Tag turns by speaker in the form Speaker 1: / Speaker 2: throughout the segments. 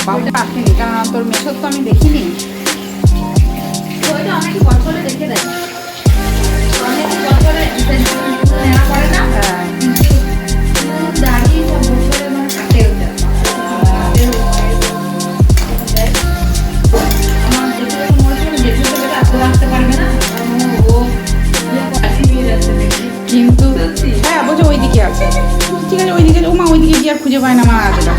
Speaker 1: বাবু রাখিনি, কারণ তোর মেসর তো আমি দেখিনি।
Speaker 2: ওইটা অনেকে বছরে দেখে দেয়, অনেকে বছরে নেওয়া করে না।
Speaker 1: হ্যাঁ
Speaker 2: কিন্তু দাঁড়িয়ে সব বছরে মানে কাটে ওটা। আমার দেখে যখন মনে হচ্ছে দেখে তো আসতে আসতে পারবে না, কারণ ও নিয়ে যাচ্ছে দেখি।
Speaker 1: কিন্তু হ্যাঁ বলছে ওইদিকে আছে, ঠিক আছে ওইদিকে, ও মা ওইদিকে গিয়ে আর খুঁজে পায় না মা আজটা।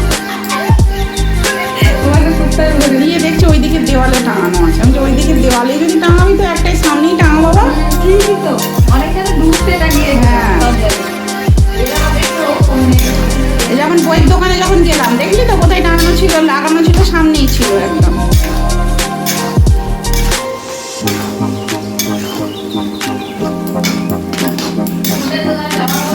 Speaker 2: তোমাকে করতে হবে
Speaker 1: দিয়ে দেখছে ওইদিকে দেওয়ালে টাঙানো আছে। আমি ওই দিকে দেওয়ালে যদি টাঙাবি তো একটাই সামনেই টাঙা বাবা।
Speaker 2: ঠিকই তো, অনেক জায়গায় ডুবতে লাগিয়ে
Speaker 1: হ্যাঁ।
Speaker 2: সব জায়গায়। এটা দেখো
Speaker 1: এই যেমন বইয়ের দোকানে যখন গেলাম দেখলি তো কোথায় টাঙানো ছিল, লাগানো ছিল, সামনেই ছিল একদম।
Speaker 2: আমাদের দোকানে